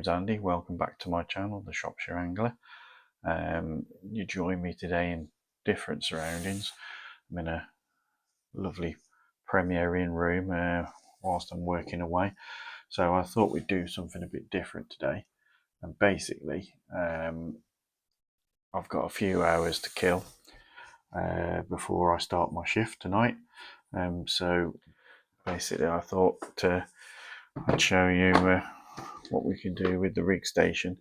name's Andy. Welcome back to my channel, The Shropshire Angler. You join me today in different surroundings. I'm in a lovely Premier Inn room whilst I'm working away. So I thought we'd do something a bit different today. And basically, I've got a few hours to kill before I start my shift tonight. So basically I thought I'd show you what we can do with the rig station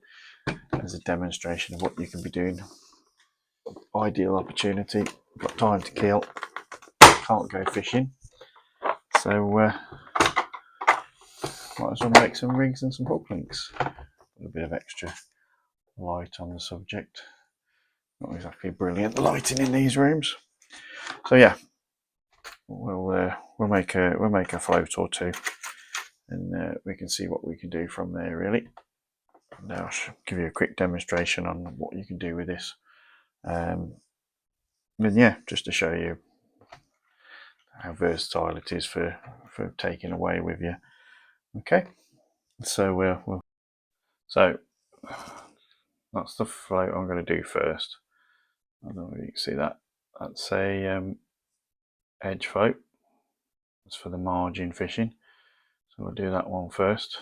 as a demonstration of what you can be doing. Ideal opportunity, got time to kill, can't go fishing, so might as well make some rigs and some hook links. A little bit of extra light on the subject. Not exactly brilliant lighting in these rooms, so yeah, we'll make a float or two, and we can see what we can do from there really. Now I'll give you a quick demonstration on what you can do with this. And yeah, just to show you how versatile it is for taking away with you. Okay, so so that's the float I'm going to do first. I don't know if you can see that. That's a edge float. It's for the margin fishing. So we'll do that one first,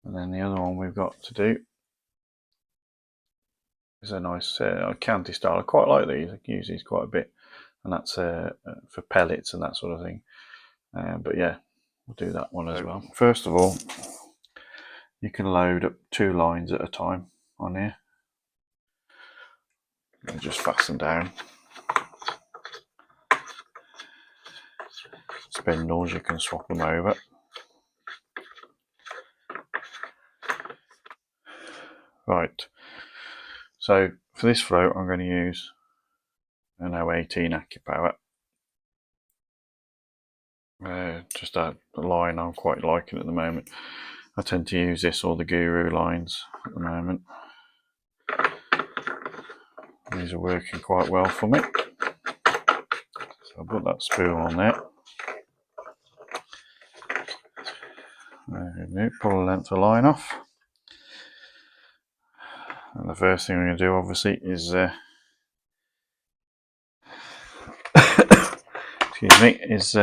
and then the other one we've got to do is a nice canty style. I quite like these. I use these quite a bit, and that's for pellets and that sort of thing. But yeah, we'll do that one as well. First of all, you can load up 2 lines at a time on here. And just fasten down. Spindles, you can swap them over. Right, so for this float I'm going to use an 018 AccuPower. Just a line I'm quite liking at the moment. I tend to use this or the Guru lines at the moment. These are working quite well for me. So I'll put that spool on there. There we go. Pull a length of line off. And the first thing we're going to do obviously is excuse me, is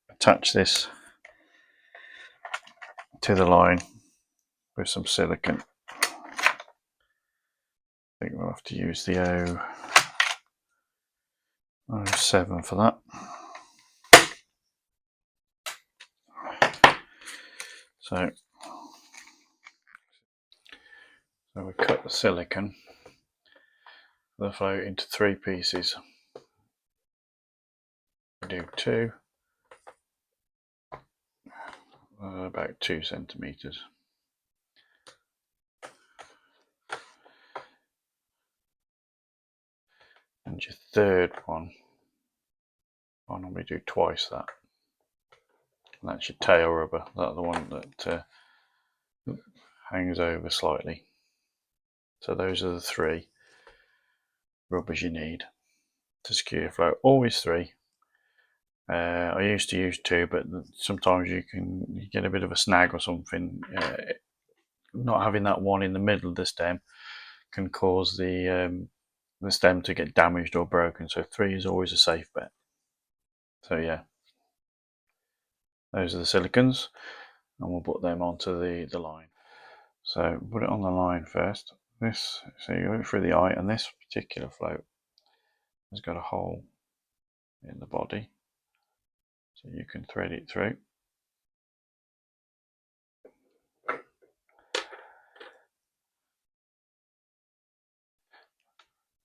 attach this to the line with some silicone. I think we'll have to use the 07 for that. So we cut the silicone for the float into 3 pieces. We do 2, about 2 centimeters. And your third one, I normally do twice that. And that's your tail rubber, that's the one that hangs over slightly. So those are the 3 rubbers you need to secure your float. Always 3. I used to use 2, but sometimes you get a bit of a snag or something. Not having that one in the middle of the stem can cause the stem to get damaged or broken. So 3 is always a safe bet. So yeah, those are the silicones, and we'll put them onto the line. So put it on the line first. So you go through the eye, and this particular float has got a hole in the body, so you can thread it through.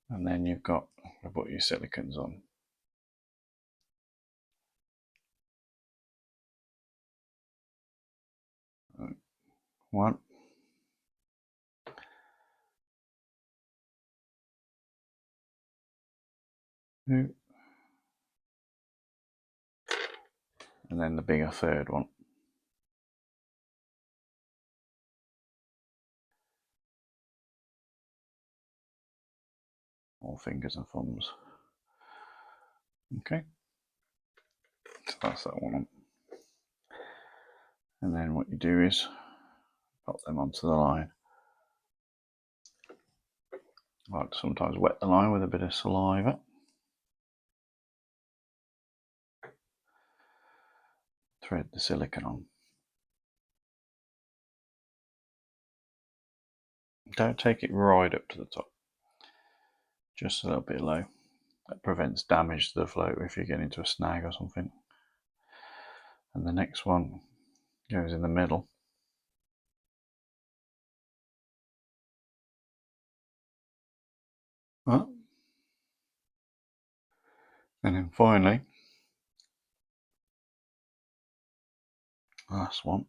And then you've got to put your silicones on. One. 2. And then the bigger third one. All fingers and thumbs. Okay, so that's that one on. And then what you do is Drop them onto the line. I like to sometimes wet the line with a bit of saliva. Thread the silicone on. Don't take it right up to the top, just a little bit low. That prevents damage to the float if you get into a snag or something. And the next one goes in the middle. And then finally, last one.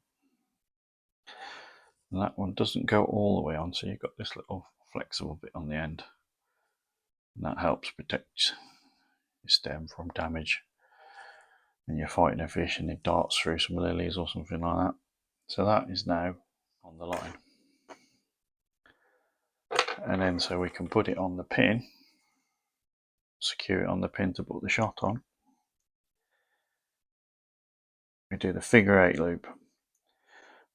And that one doesn't go all the way on, so you've got this little flexible bit on the end. And that helps protect your stem from damage when you're fighting a fish and it darts through some lilies or something like that. So that is now on the line. And then so we can put it on the pin, secure it on the pin to put the shot on. We do the figure 8 loop,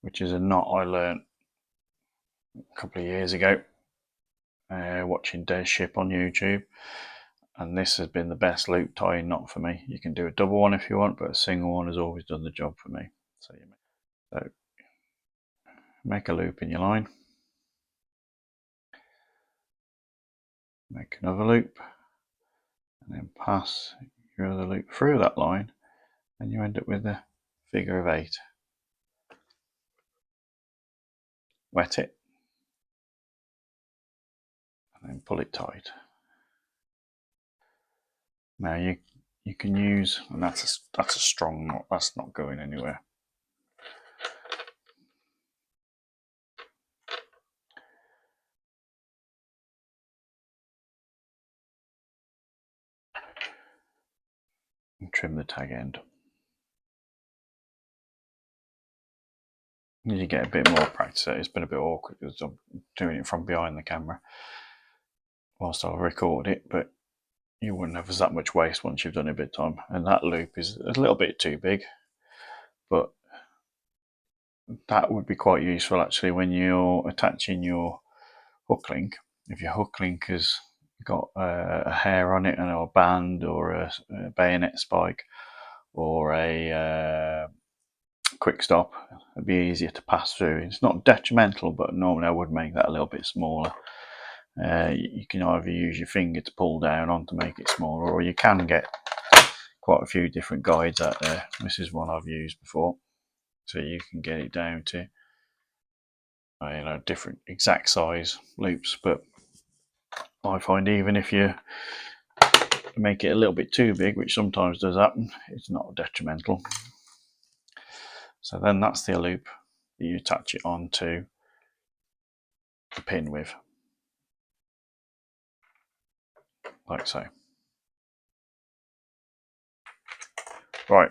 which is a knot I learned a couple of years ago watching Des Ship on YouTube, and this has been the best loop tying knot for me. You can do a double one if you want, but a single one has always done the job for me. So make a loop in your line, make another loop, and then pass your other loop through that line, and you end up with a figure of 8. Wet it, and then pull it tight. Now you can use, and that's a strong knot, that's not going anywhere. And trim the tag end. You get a bit more practice. It's been a bit awkward because I'm doing it from behind the camera whilst I'll record it, but you wouldn't have that much waste once you've done it a bit of time. And that loop is a little bit too big, but that would be quite useful actually when you're attaching your hook link. If your hook link has got a hair on it and a band or a bayonet spike or a quick stop, it'd be easier to pass through. It's not detrimental, but normally I would make that a little bit smaller. You can either use your finger to pull down on to make it smaller, or you can get quite a few different guides out there. This is one I've used before, so you can get it down to different exact size loops. But I find even if you make it a little bit too big, which sometimes does happen, it's not detrimental. So then that's the loop that you attach it onto the pin with, like so. Right,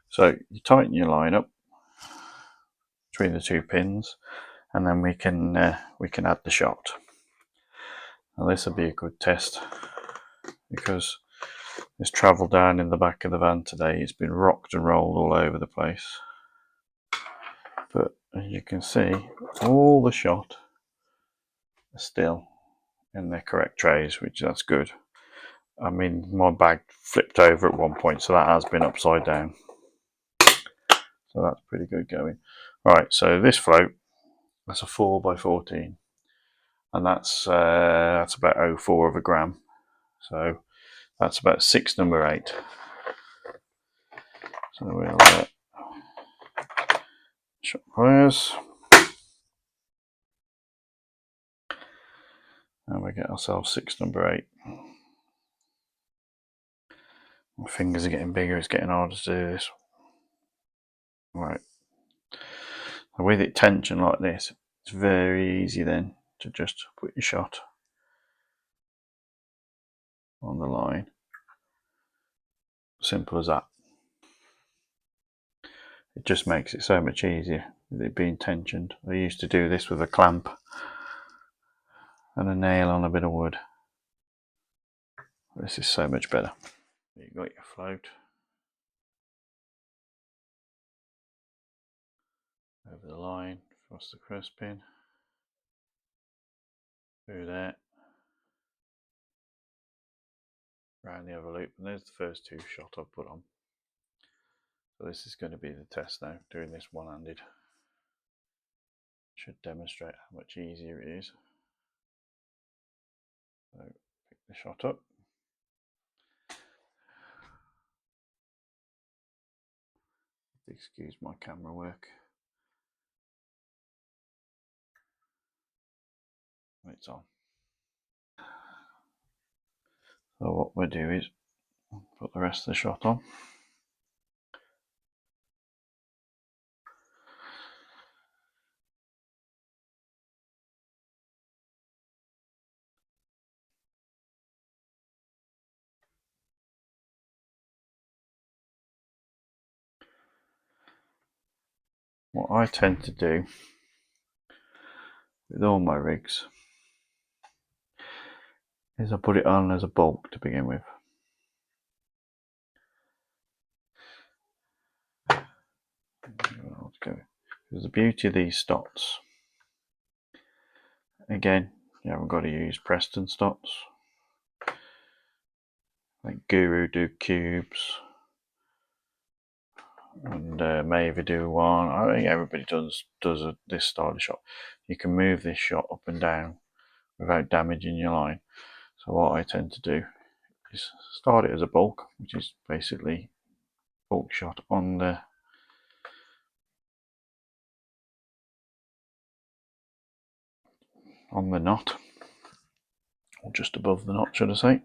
so you tighten your line up between the 2 pins, and then we can add the shot. Now this will be a good test because this travelled down in the back of the van today. It's been rocked and rolled all over the place, but as you can see, all the shot are still in their correct trays, which that's good. I mean, my bag flipped over at one point, so that has been upside down. So that's pretty good going. Right, so this float, that's a 4x14, and that's about 0.4 of a gram. So that's about 6 number 8. So we'll shot pliers, and we get ourselves 6 number 8. My fingers are getting bigger, it's getting harder to do this. Right. With it tension like this, it's very easy then to just put your shot on the line. Simple as that. It just makes it so much easier with it being tensioned. I used to do this with a clamp and a nail on a bit of wood. This is so much better. You've got your float over the line across the first pin, through there, around the other loop, and there's the first 2 shot I've put on. So this is going to be the test now, doing this one-handed. Should demonstrate how much easier it is. So pick the shot up. Excuse my camera work. It's on. So what we'll do is put the rest of the shot on. What I tend to do with all my rigs is I put it on as a bulk to begin with. Because the beauty of these stots, again, you haven't got to use Preston stots. Like Guru do cubes, and Maver do one. I think everybody does this style of shot. You can move this shot up and down without damaging your line. So what I tend to do is start it as a bulk, which is basically bulk shot on the knot, or just above the knot, should I say,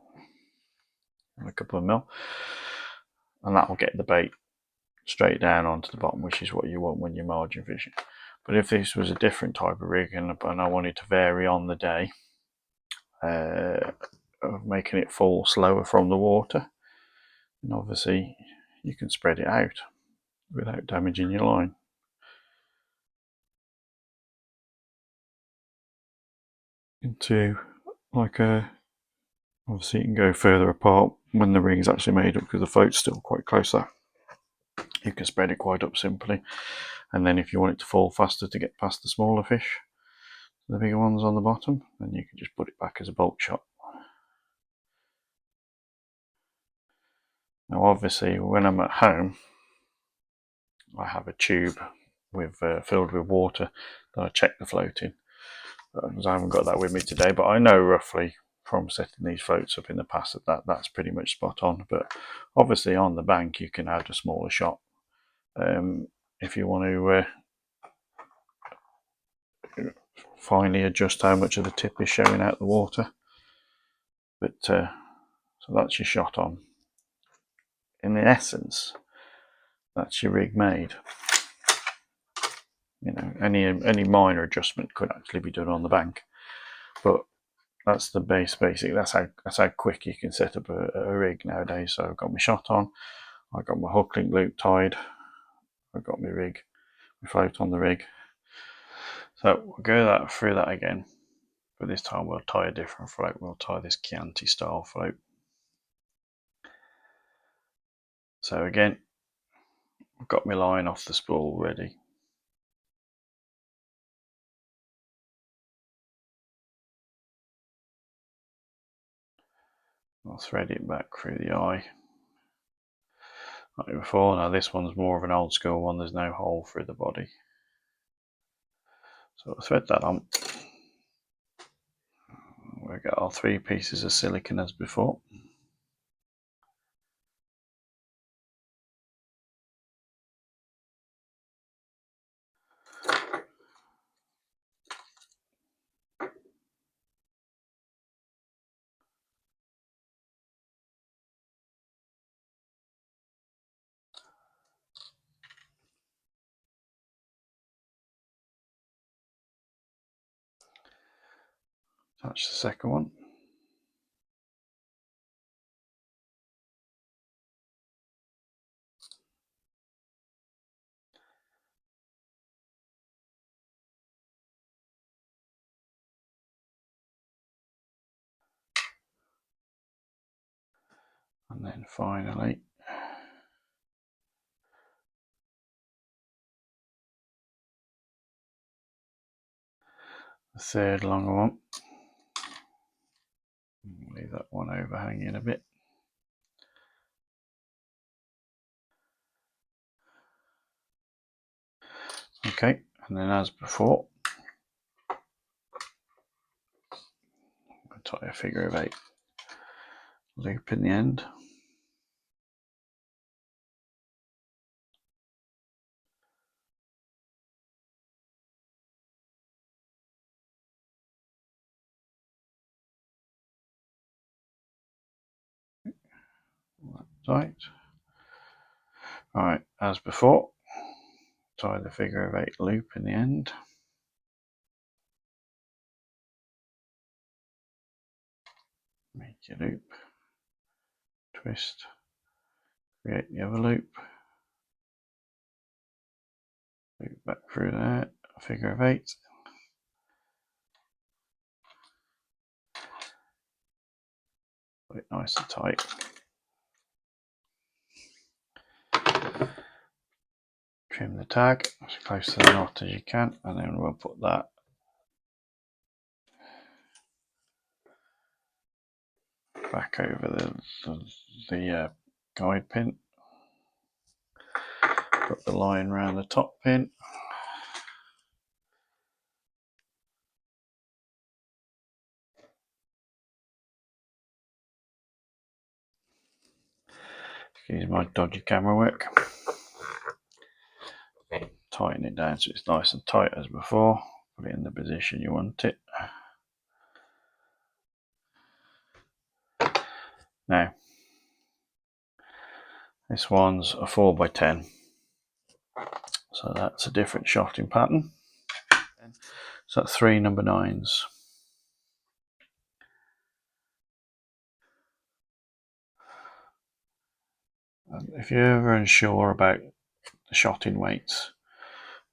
a couple of mil, and that will get the bait straight down onto the bottom, which is what you want when you're margin fishing. But if this was a different type of rig and I wanted to vary on the day, of making it fall slower from the water, and obviously you can spread it out without damaging your line. Into like obviously you can go further apart when the ring is actually made up, because the float's still quite close there. You can spread it quite up simply, and then if you want it to fall faster to get past the smaller fish, the bigger ones on the bottom, then you can just put it back as a bulk shot. Now obviously when I'm at home, I have a tube with filled with water that I check the float in. I haven't got that with me today, but I know roughly from setting these floats up in the past that's pretty much spot on. But obviously on the bank you can add a smaller shot if you want to finally adjust how much of the tip is showing out the water. But so that's your shot on. In essence, that's your rig made. You know, any minor adjustment could actually be done on the bank, but that's the basic. That's how quick you can set up a rig nowadays. So I've got my shot on, I've got my hook link loop tied, I've got my rig, my float on the rig. So we'll go through that again, but this time we'll tie a different float. We'll tie this Chianti style float. So again, I've got my line off the spool ready. I'll thread it back through the eye. Like before, now this one's more of an old school one, there's no hole through the body. So I'll thread that on. We've got our 3 pieces of silicone as before. Attach the second one. And then finally, the third longer one. Leave that one overhanging a bit. Okay, and then as before, I'll tie a figure of 8 loop in the end. Tight. Alright, as before, tie the figure of 8 loop in the end. Make your loop, twist, create the other loop, loop back through there, figure of 8. Put it nice and tight. Trim the tag as close to the knot as you can, and then we'll put that back over the guide pin. Put the line around the top pin. Excuse my dodgy camera work. Tighten it down so it's nice and tight as before. Put it in the position you want it. Now, this one's a 4x10, so that's a different shotting pattern. So that's 3 number 9s. And if you're ever unsure about the shotting weights,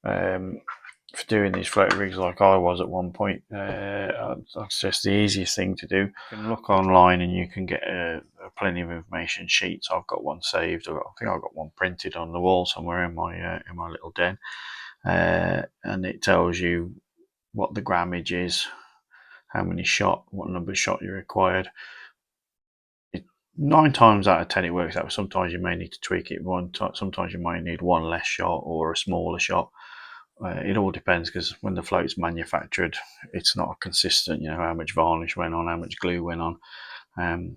for doing these float rigs like I was at one point, that's just the easiest thing to do. You can look online and you can get plenty of information sheets. I've got one saved. I think I've got one printed on the wall somewhere in my little den, and it tells you what the grammage is, how many shot, what number of shot you required. 9 times out of 10 it works out. Sometimes you may need to tweak it sometimes you might need one less shot or a smaller shot. It all depends, because when the float's manufactured, it's not consistent, you know, how much varnish went on, how much glue went on.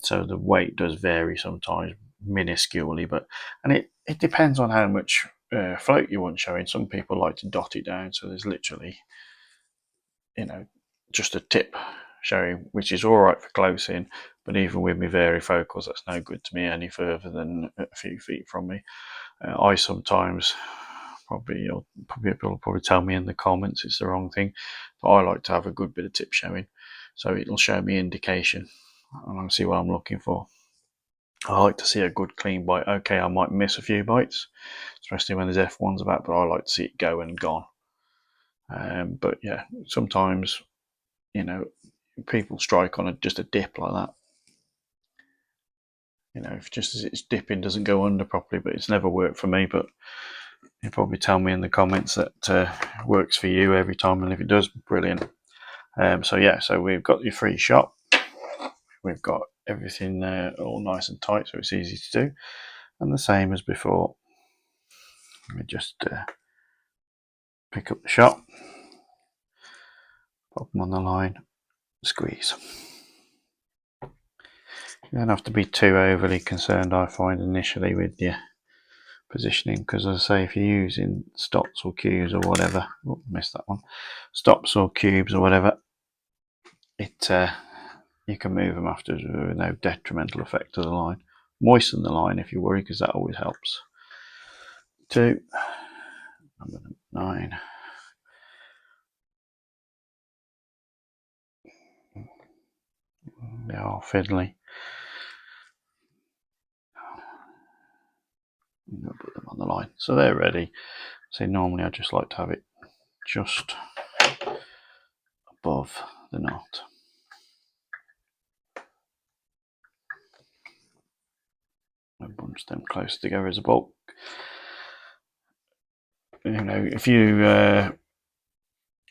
So the weight does vary sometimes minusculely, and it depends on how much float you want showing. Some people like to dot it down, so there's literally, you know, just a tip showing, which is all right for close in, but even with my varifocals, that's no good to me any further than a few feet from me. I sometimes, people will probably tell me in the comments it's the wrong thing, but I like to have a good bit of tip showing, so it'll show me indication and I can see what I'm looking for. I like to see a good clean bite. Okay, I might miss a few bites, especially when there's F1s about, but I like to see it go and gone. But yeah, sometimes, you know, people strike on just a dip like that. You know, if just as it's dipping doesn't go under properly, but it's never worked for me. But you probably tell me in the comments that works for you every time, and if it does, brilliant. So yeah, so we've got your free shot. We've got everything all nice and tight, so it's easy to do. And the same as before, we just pick up the shot, pop them on the line, squeeze. You don't have to be too overly concerned, I find, initially with your positioning, because as I say, if you're using stops or cubes or whatever, missed that one, stops or cubes or whatever, you can move them afterwards with no detrimental effect to the line. Moisten the line if you worry, because that always helps. 2, number 9. They are fiddly. I'm going to put them on the line, so they're ready. So normally I just like to have it just above the knot. I bunch them close together as a bulk. You know, if you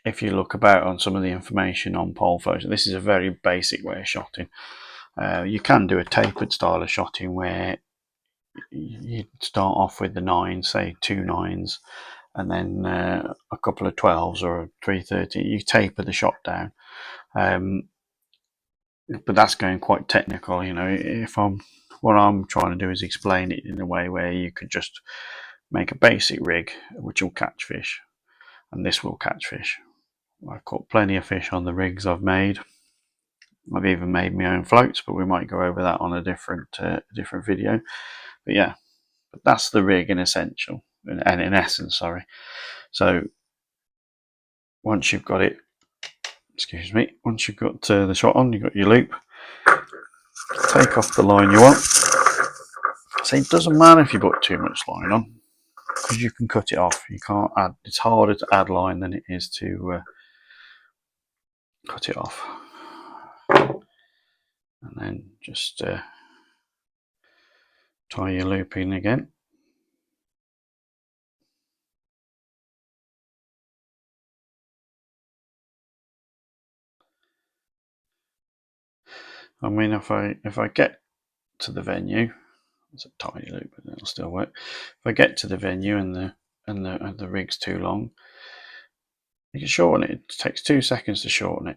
if you look about on some of the information on pole floats, this is a very basic way of shotting. You can do a tapered style of shotting where you start off with the 9s, say 2 9s, and then a couple of 12s or a 330. You taper the shot down. But that's going quite technical, you know. What I'm trying to do is explain it in a way where you could just make a basic rig which will catch fish, and this will catch fish. I've caught plenty of fish on the rigs I've made. I've even made my own floats, but we might go over that on a different video. But yeah, but that's the rig in essential, and in essence, sorry. So once you've got it, excuse me, once you've got the shot on, you've got your loop, take off the line you want. So it doesn't matter if you put too much line on, because you can cut it off. You can't add. It's harder to add line than it is to cut it off. And then just tie your loop in again. I mean, if I get to the venue, it's a tiny loop, but it'll still work. If I get to the venue and the rig's too long, you can shorten it. It takes 2 seconds to shorten it.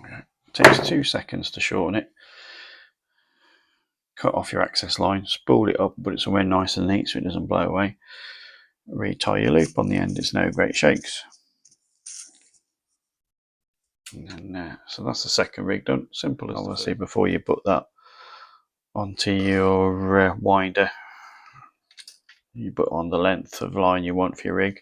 Okay. It takes 2 seconds to shorten it. Cut off your access line, spool it up, but it's somewhere nice and neat so it doesn't blow away. Retie your loop on the end. It's no great shakes. And then, so that's the second rig done. Simple as obviously before you put that onto your winder, you put on the length of line you want for your rig.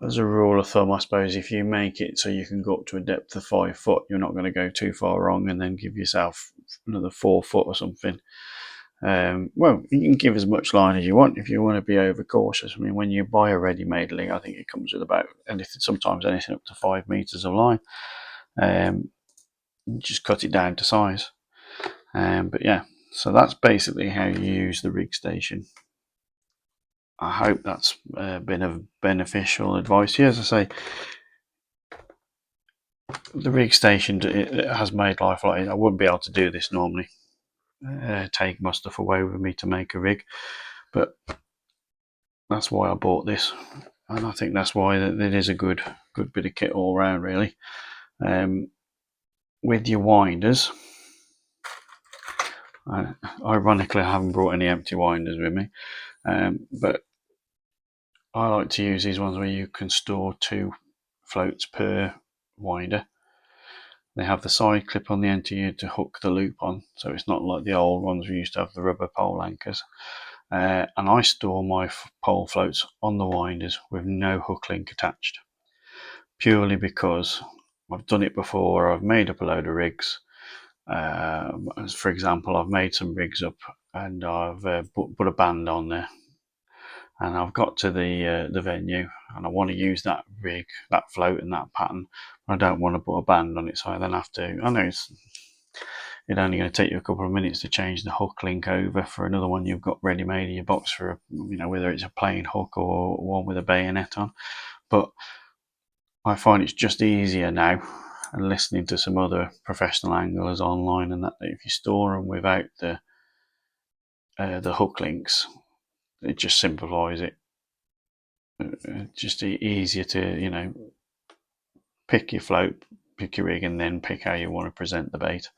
As a rule of thumb, I suppose, if you make it so you can go up to a depth of 5 foot, you're not going to go too far wrong and then give yourself another 4 foot or something. Well, you can give as much line as you want if you want to be over cautious. I mean, when you buy a ready-made rig, I think it comes with about sometimes anything up to 5 meters of line. You just cut it down to size. But yeah, so that's basically how you use the rig station. I hope that's been of beneficial advice. As I say, the rig station, it has made life a lot easier. I wouldn't be able to do this normally. Take my stuff away with me to make a rig, but that's why I bought this, and I think that's why it is a good bit of kit all around, really. With your winders, ironically I haven't brought any empty winders with me, but I like to use these ones where you can store 2 floats per winder. They have the side clip on the end to hook the loop on, so it's not like the old ones we used to have the rubber pole anchors. And I store my pole floats on the winders with no hook link attached, purely because I've done it before. I've made up a load of rigs. For example, I've made some rigs up and I've put a band on there, and I've got to the venue and I want to use that rig, that float and that pattern. I don't want to put a band on it, so I then have to, I know it's only going to take you a couple of minutes to change the hook link over for another one you've got ready made in your box for, whether it's a plain hook or one with a bayonet on. But I find it's just easier now, and listening to some other professional anglers online, and that if you store them without the hook links, it just simplifies it. Just easier to pick your float, pick your rig, and then pick how you want to present the bait.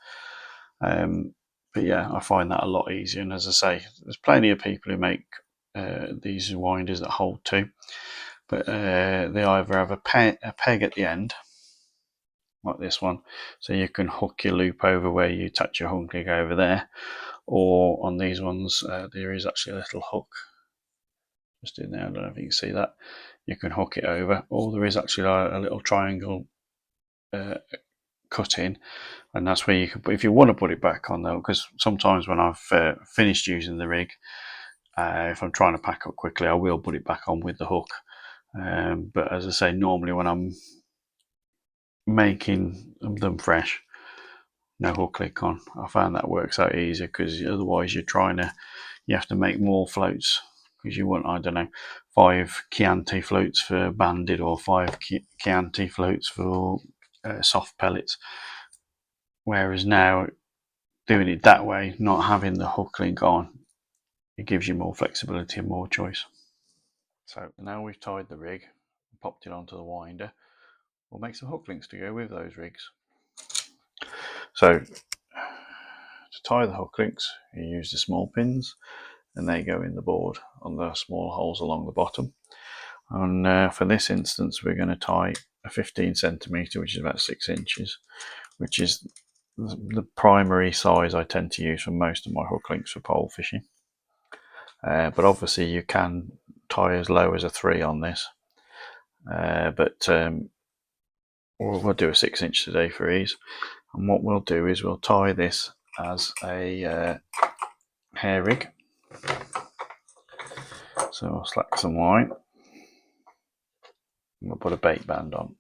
But yeah, I find that a lot easier. And as I say, there's plenty of people who make these winders that hold 2, but they either have a peg at the end, like this one, so you can hook your loop over where you touch your hook link over there, or on these ones there is actually a little hook just in there. I don't know if you can see that. You can hook it over, or there is actually a little triangle cut in, and that's where you can put, if you want to put it back on though, because sometimes when I've finished using the rig, if I'm trying to pack up quickly, I will put it back on with the hook. But as I say, normally when I'm making them fresh, no hook link on. I found that works out easier, because otherwise you have to make more floats, because you want, I don't know, 5 Chianti flutes for banded or 5 Chianti flutes for soft pellets. Whereas now, doing it that way, not having the hook link on, it gives you more flexibility and more choice. So now we've tied the rig, popped it onto the winder, we'll make some hook links to go with those rigs. So to tie the hook links, you use the small pins, and they go in the board on the small holes along the bottom. And for this instance, we're going to tie a 15 centimeter, which is about 6 inches, which is the primary size I tend to use for most of my hook links for pole fishing. But obviously you can tie as low as a 3 on this, but we'll do a 6 inch today for ease. And what we'll do is we'll tie this as a hair rig. So we'll slack some line, and we'll put a bait band on.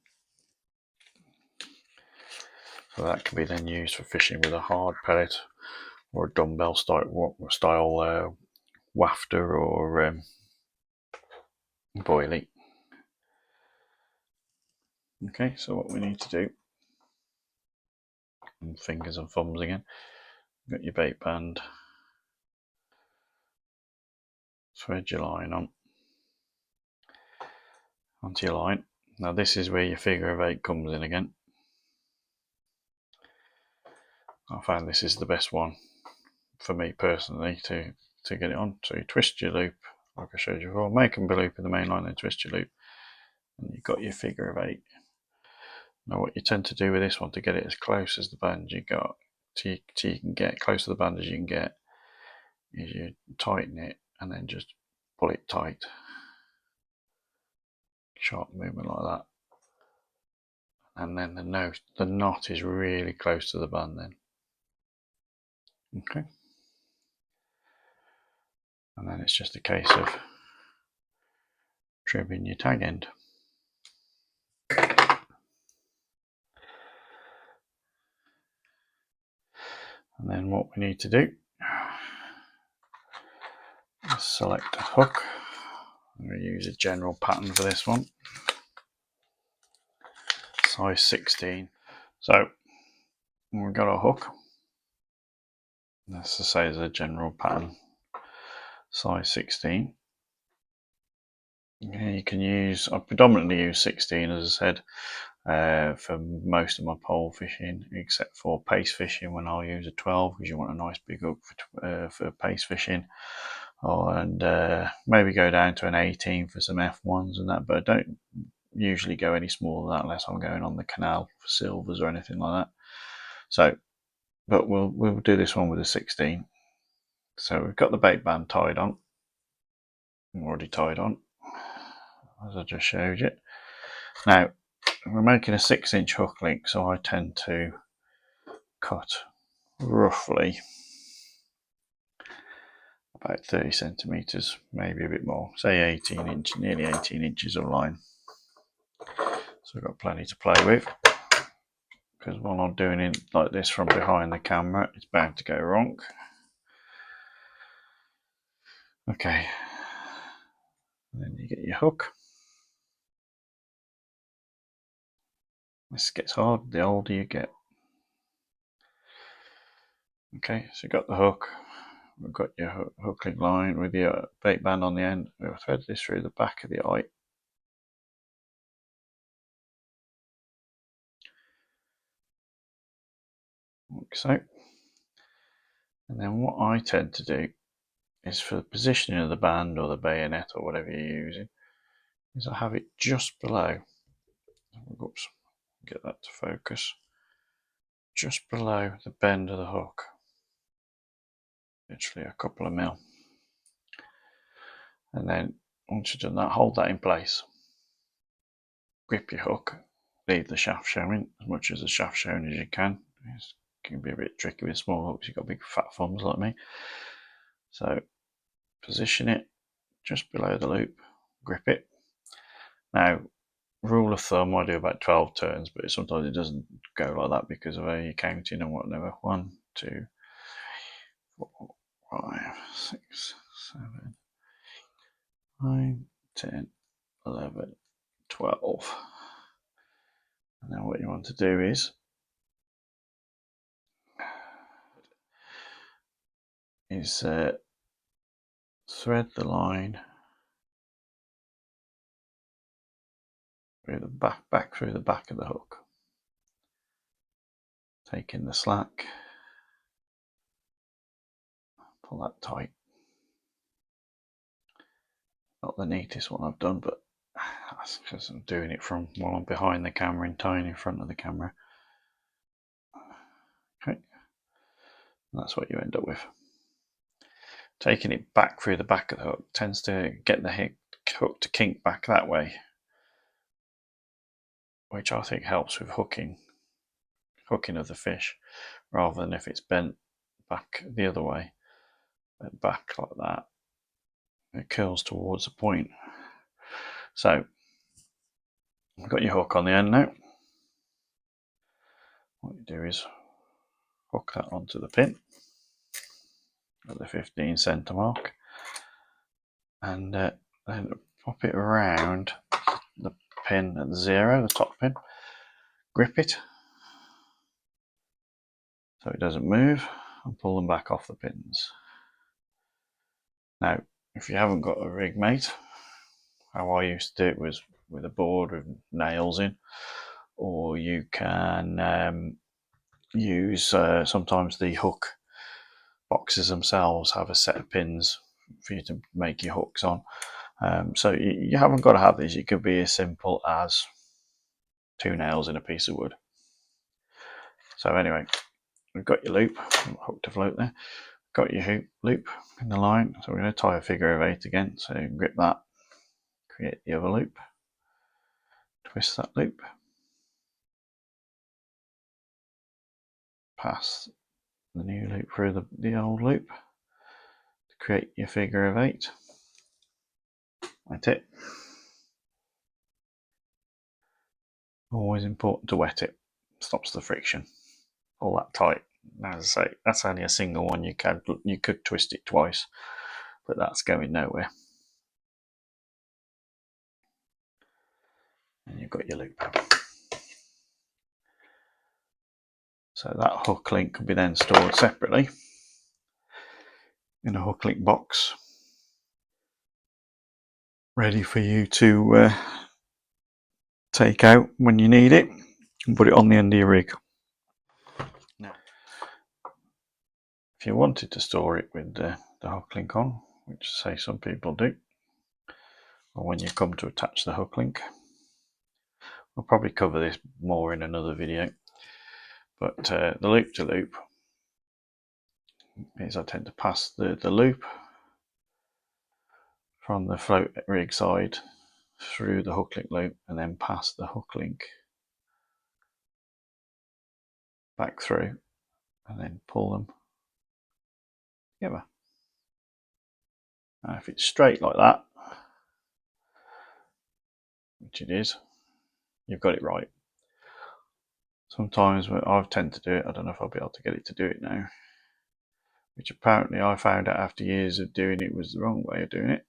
So that can be then used for fishing with a hard pellet or a dumbbell style wafter or boilie. Okay, so what we need to do, and fingers and thumbs again, got your bait band, thread your line onto your line. Now this is where your figure of 8 comes in again. I found this is the best one for me personally to get it on. So you twist your loop, like I showed you before, make a loop in the main line, then twist your loop, and you've got your figure of 8. Now what you tend to do with this one, to get it as close as the band you got, so you can get close to the band as you can get, is you tighten it and then just pull it tight. Sharp movement like that. And then the knot is really close to the band then. Okay. And then it's just a case of trimming your tag end. And then what we need to do is select a hook. I'm going to use a general pattern for this one, size 16. So we've got a hook. Let's just say as a general pattern, size 16. Yeah, you can use, I predominantly use 16 as I said, for most of my pole fishing, except for pace fishing when I'll use a 12 because you want a nice big hook for pace fishing, and maybe go down to an 18 for some F1s and that, but I don't usually go any smaller than that unless I'm going on the canal for silvers or anything like that. So, but we'll do this one with a 16. So we've got the bait band tied on, already tied on, as I just showed you. Now we're making a 6-inch hook link, so I tend to cut roughly about 30 centimeters, maybe a bit more, say 18 inch, nearly 18 inches of line. So I've got plenty to play with, because while I'm doing it like this from behind the camera, it's bound to go wrong. Okay, and then you get your hook. This gets hard the older you get. Okay, so you've got the hook, we've got your hook link line with your bait band on the end. We'll thread this through the back of the eye. Like so. And then what I tend to do is, for the positioning of the band or the bayonet or whatever you're using, is I have it just below, oops, get that to focus, just below the bend of the hook, literally a couple of mil. And then once you've done that, hold that in place, grip your hook, leave the shaft showing, as much as the shaft showing as you can. It can be a bit tricky with small hooks, you've got big fat thumbs like me. So position it just below the loop, grip it. Now, rule of thumb, I do about 12 turns, but sometimes it doesn't go like that because of how you're counting and whatever. 1, 2, 4, 5, 6, 7, 9, 10, 11, 12. And now what you want to do is thread the line through the back through the back of the hook, take in the slack, pull that tight. Not the neatest one I've done, but that's because I'm doing it from while I'm behind the camera and tying in front of the camera. Okay, and that's what you end up with. Taking it back through the back of the hook tends to get the hook to kink back that way, which I think helps with hooking of the fish, rather than if it's bent back the other way, bent back like that, it curls towards the point. So you've got your hook on the end now. What you do is hook that onto the pin at the 15 center mark, and then pop it around the pin at the 0, the top pin, grip it so it doesn't move, and pull them back off the pins. Now, if you haven't got a rig mate, how I used to do it was with a board with nails in, or you can use sometimes the hook boxes themselves have a set of pins for you to make your hooks on. So you haven't got to have these. It could be as simple as 2 nails in a piece of wood. So anyway, we've got your loop, hook to float there, got your loop in the line, so we're going to tie a figure of 8 again. So grip that, create the other loop, twist that loop, pass the new loop through the old loop to create your figure of 8. That's it. Always important to wet it, stops the friction. Pull that tight. As I say, that's only a single one. You could twist it twice, but that's going nowhere. And you've got your loop. So that hook link can be then stored separately in a hook link box, ready for you to take out when you need it and put it on the end of your rig. Now, if you wanted to store it with the hook link on, which say some people do, or when you come to attach the hook link, we'll probably cover this more in another video, but the loop to loop is I tend to pass the loop from the float rig side through the hook link loop and then pass the hook link back through and then pull them together. Now if it's straight like that, which it is, you've got it right. Sometimes I tend to do it, I don't know if I'll be able to get it to do it now, which apparently I found out after years of doing it was the wrong way of doing it.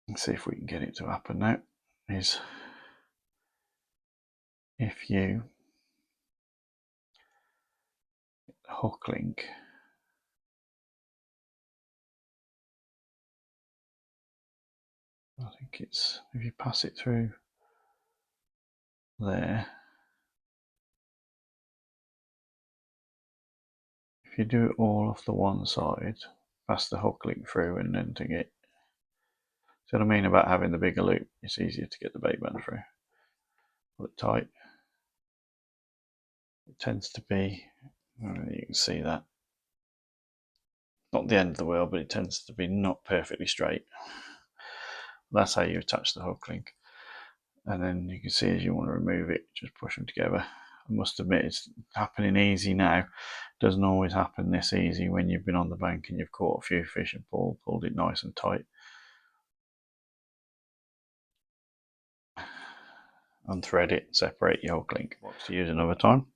Let's see if we can get it to happen now. Is if you hook link I think it's if you pass it through there, if you do it all off the one side, pass the hook link through and then to get, see what I mean about having the bigger loop, it's easier to get the bait band through. Pull it tight. It tends to be, you can see that, not the end of the wheel, but it tends to be not perfectly straight. That's how you attach the hook link. And then you can see as you want to remove it, just push them together. I must admit it's happening easy now. It doesn't always happen this easy when you've been on the bank and you've caught a few fish and pulled it nice and tight. Unthread it, separate your hook link. Box to use another time.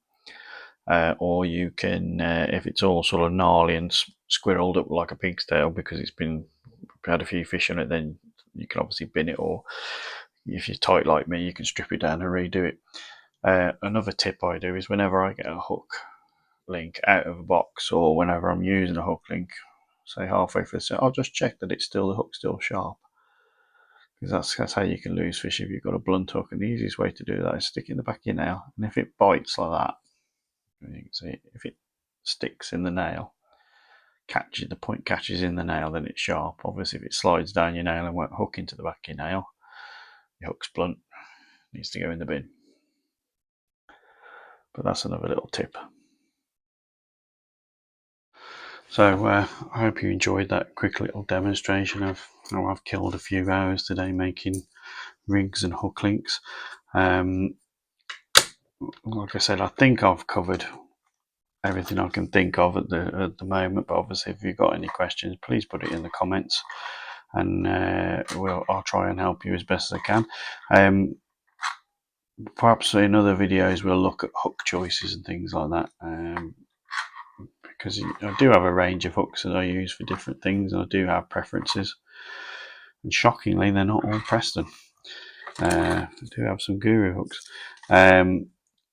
Or you can, if it's all sort of gnarly and squirreled up like a pig's tail because it's been had a few fish on it, then you can obviously bin it, or if you're tight like me, you can strip it down and redo it. Another tip I do is whenever I get a hook link out of a box, or whenever I'm using a hook link, say halfway through the set, I'll just check that the hook's still sharp, because that's how you can lose fish if you've got a blunt hook. And the easiest way to do that is stick it in the back of your nail, and if it bites like that, you can see if it sticks in the nail, the point catches in the nail, then it's sharp. Obviously, if it slides down your nail and won't hook into the back of your nail, your hook's blunt, needs to go in the bin. But that's another little tip. So I hope you enjoyed that quick little demonstration of how I've killed a few hours today making rigs and hook links. Like I said, I think I've covered everything I can think of at the moment, but obviously if you've got any questions, please put it in the comments, and I'll try and help you as best as I can. Perhaps in other videos we'll look at hook choices and things like that, because I do have a range of hooks that I use for different things, and I do have preferences, and shockingly they're not all Preston. I do have some Guru hooks.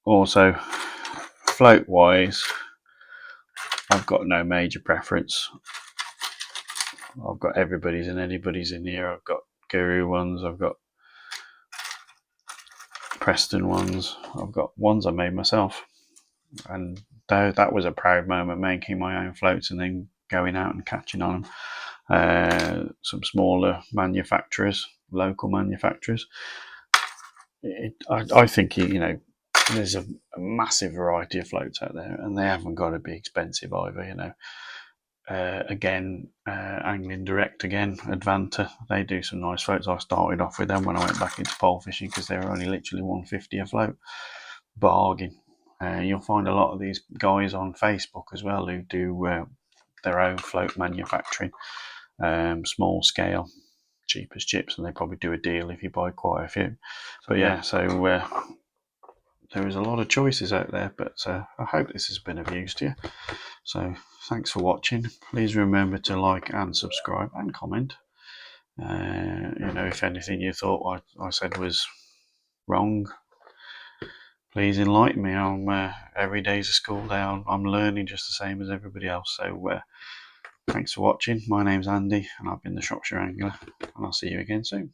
Also, float wise, I've got no major preference. I've got everybody's and anybody's in here. I've got Guru ones, I've got Preston ones, I've got ones I made myself, and that was a proud moment, making my own floats and then going out and catching on them. Some smaller manufacturers, local manufacturers. I think there's a massive variety of floats out there, and they haven't got to be expensive either. Angling Direct again, Advanta, they do some nice floats. I started off with them when I went back into pole fishing because they were only literally $150 a float. Bargain. You'll find a lot of these guys on Facebook as well who do their own float manufacturing, small scale, cheap as chips, and they probably do a deal if you buy quite a few. But yeah, so there is a lot of choices out there, but I hope this has been of use to you. So thanks for watching. Please remember to like and subscribe and comment. If anything you thought what I said was wrong, please enlighten me. Every day's a school day. I'm learning just the same as everybody else. So thanks for watching. My name's Andy, and I've been the Shropshire Angler, and I'll see you again soon.